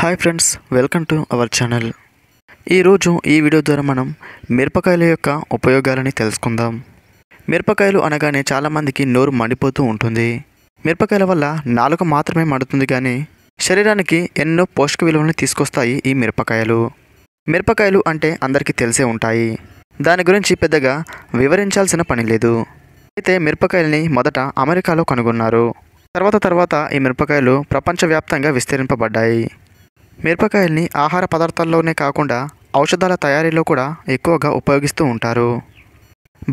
Hi friends, welcome to our channel. ఈరోజు ఈ video ద్వారా మనం మిరపకాయల యొక్క ఉపయోగాలని తెలుసుకుందాం. మిరపకాయలు అనగానే చాలామందికి నోరు మండిపోతూ ఉంటుంది. మిరపకాయల వల్ల నాలుక మాత్రమే మండుతుంది, కానీ శరీరానికి ఎన్నో పోషక విలువలను తీసుకొస్తాయి ఈ మిరపకాయలు. మిరపకాయలు అంటే అందరికీ తెలిసే ఉంటాయి. దాని గురించి పెద్దగా వివరించాల్సిన పని లేదు. అయితే మిరపకాయల్ని మొదట అమెరికాలో కనుగొన్నారు. తర్వాత ఈ మిరపకాయలు ప్రపంచవ్యాప్తంగా విస్తరింపబడ్డాయి. మిరపకాయల్ని ఆహార పదార్థాల్లోనే కాకుండా ఔషధాల తయారీలో కూడా ఎక్కువగా ఉపయోగిస్తూ ఉంటారు.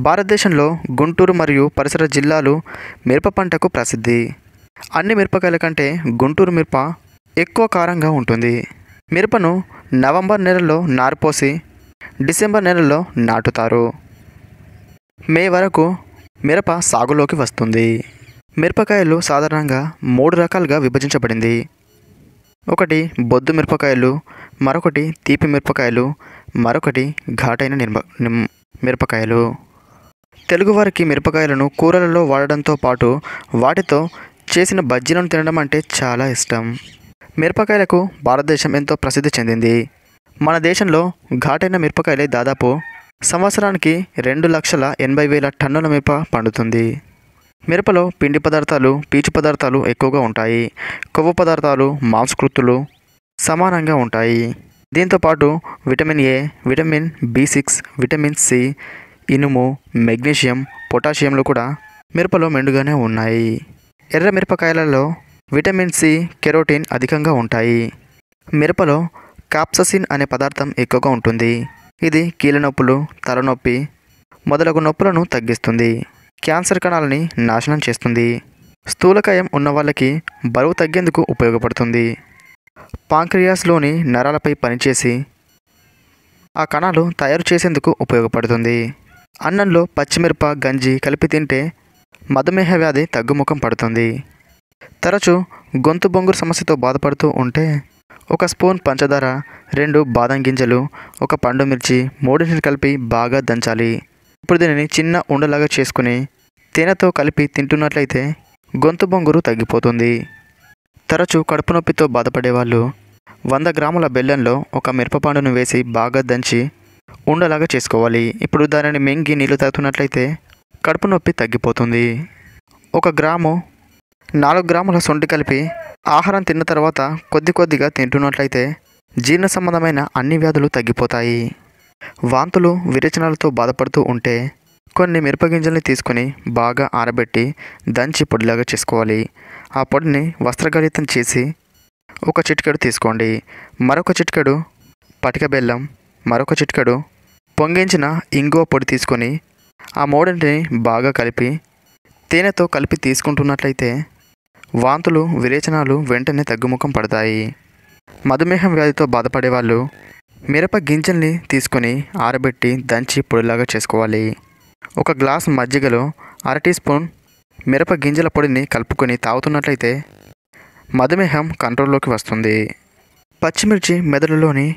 భారతదేశంలో గుంటూరు మరియు పరిసర జిల్లాలు మిరప పంటకు ప్రసిద్ధి. అన్ని మిరపకాయల కంటే గుంటూరు మిరప ఎక్కువ కారంగా ఉంటుంది. మిరపను నవంబర్ నెలలో నారుపోసి డిసెంబర్ నెలలో నాటుతారు. మే వరకు మిరప సాగులోకి వస్తుంది. మిరపకాయలు సాధారణంగా 3 రకాలుగా విభజించబడింది. ఒకటి బొద్దు మిరపకాయలు, మరొకటి తీపి మిరపకాయలు, మరొకటి ఘాటైన మిరపకాయలు. తెలుగువారికి మిరపకాయలను కూరలలో వాడడంతో పాటు వాటితో చేసిన బజ్జీలను తినడం అంటే చాలా ఇష్టం. మిరపకాయలకు భారతదేశం ఎంతో ప్రసిద్ధి చెందింది. మన దేశంలో ఘాటైన మిరపకాయలే దాదాపు సంవత్సరానికి 2,80,000 టన్నుల మిరప పండుతుంది. మిరపలో పిండి పదార్థాలు, పీచు పదార్థాలు ఎక్కువగా ఉంటాయి. కొవ్వు పదార్థాలు, మాంసకృతులు సమానంగా ఉంటాయి. దీంతోపాటు vitamin A, vitamin B6, vitamin C, ఇనుము, మెగ్నీషియం, పొటాషియంలు కూడా మిరపలో మెండుగానే ఉన్నాయి. ఎర్ర మిరపకాయలలో విటమిన్ సి, కెరోటిన్ అధికంగా ఉంటాయి. మిరపలో కాప్ససిన్ అనే పదార్థం ఎక్కువగా ఉంటుంది. ఇది కీళ్ళనొప్పులు, తలనొప్పి మొదలగు నొప్పులను తగ్గిస్తుంది. క్యాన్సర్ కణాలని నాశనం చేస్తుంది. స్థూలకాయం ఉన్న వాళ్ళకి బరువు తగ్గేందుకు ఉపయోగపడుతుంది. పాంక్రియాస్లోని నరాలపై పనిచేసి ఆ కణాలు తయారు చేసేందుకు ఉపయోగపడుతుంది. అన్నంలో పచ్చిమిరప గంజి కలిపి తింటే మధుమేహ వ్యాధి తగ్గుముఖం పడుతుంది. తరచూ గొంతు బొంగురు సమస్యతో బాధపడుతూ ఉంటే 1 స్పూన్ పంచదార, 2 బాదం గింజలు, 1 పండు మిర్చి, 3 కలిపి బాగా దంచాలి. ఇప్పుడు దీనిని చిన్న ఉండలాగా చేసుకుని తేనెతో కలిపి తింటున్నట్లయితే గొంతు బొంగురు తగ్గిపోతుంది. తరచూ కడుపు నొప్పితో బాధపడే వాళ్ళు 100 గ్రాముల బెల్లంలో 1 మిరపపండును వేసి బాగా దంచి ఉండలాగా చేసుకోవాలి. ఇప్పుడు దానిని మింగి నీళ్లు తాగుతున్నట్లయితే కడుపు నొప్పి తగ్గిపోతుంది. 1 గ్రాము 4 గ్రాముల సొంటి కలిపి ఆహారం తిన్న తర్వాత కొద్దిగా తింటున్నట్లయితే జీర్ణ సంబంధమైన అన్ని వ్యాధులు తగ్గిపోతాయి. వాంతులు, విరేచనాలతో బాధపడుతూ ఉంటే కొన్ని మిరపగింజల్ని తీసుకొని బాగా ఆరబెట్టి దంచి పొడిలాగా చేసుకోవాలి. ఆ పొడిని వస్త్రగలితం చేసి 1 చిటికెడు తీసుకోండి. మరొక చిటికెడు పటిక బెల్లం, మరొక చిటికెడు పొంగించిన ఇంగువ పొడి తీసుకొని ఆ 3ని బాగా కలిపి తేనెతో కలిపి తీసుకుంటున్నట్లయితే వాంతులు, విరేచనాలు వెంటనే తగ్గుముఖం పడతాయి. మధుమేహం వ్యాధితో బాధపడే వాళ్ళు మిరప గింజల్ని తీసుకొని ఆరబెట్టి దంచి పొడిలాగా చేసుకోవాలి. 1 గ్లాసు మజ్జిగలో 1/2 టీ స్పూన్ మిరప గింజల పొడిని కలుపుకొని తాగుతున్నట్లయితే మధుమేహం కంట్రోల్లోకి వస్తుంది. పచ్చిమిర్చి మెదడులోని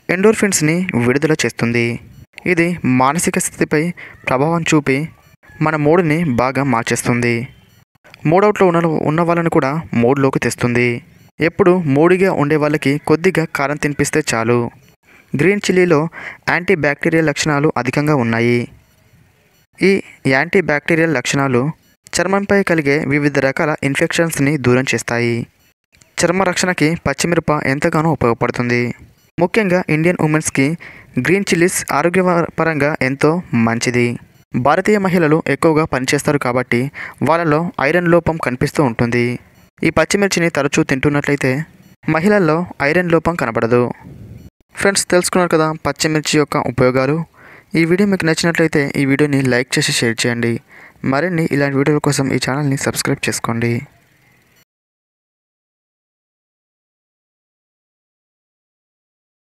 ఎండోర్ఫిన్స్ని విడుదల చేస్తుంది. ఇది మానసిక స్థితిపై ప్రభావం చూపి మన మూడ్ని బాగా మార్చేస్తుంది. మూడవుట్లో ఉన్న వాళ్ళని కూడా మూడ్లోకి తెస్తుంది. ఎప్పుడు మూడిగా ఉండే వాళ్ళకి కొద్దిగా కారం తినిపిస్తే చాలు. గ్రీన్ చిల్లీలో యాంటీ బ్యాక్టీరియల్ లక్షణాలు అధికంగా ఉన్నాయి. ఈ యాంటీ బ్యాక్టీరియల్ లక్షణాలు చర్మంపై కలిగే వివిధ రకాల ఇన్ఫెక్షన్స్ని దూరం చేస్తాయి. చర్మ రక్షణకి పచ్చిమిరప ఎంతగానో ఉపయోగపడుతుంది. ముఖ్యంగా ఇండియన్ ఉమెన్స్కి గ్రీన్ చిల్లీస్ ఆరోగ్యపరంగా ఎంతో మంచిది. భారతీయ మహిళలు ఎక్కువగా పనిచేస్తారు కాబట్టి వాళ్ళలో ఐరన్ లోపం కనిపిస్తూ ఉంటుంది. ఈ పచ్చిమిర్చిని తరచూ తింటున్నట్లయితే మహిళల్లో ఐరన్ లోపం కనబడదు. ఫ్రెండ్స్, తెలుసుకున్నారు కదా పచ్చిమిర్చి యొక్క ఉపయోగాలు. ఈ వీడియో మీకు నచ్చినట్లయితే ఈ వీడియోని లైక్ చేసి షేర్ చేయండి. మరిన్ని ఇలాంటి వీడియోల కోసం ఈ ఛానల్ని సబ్స్క్రైబ్ చేసుకోండి.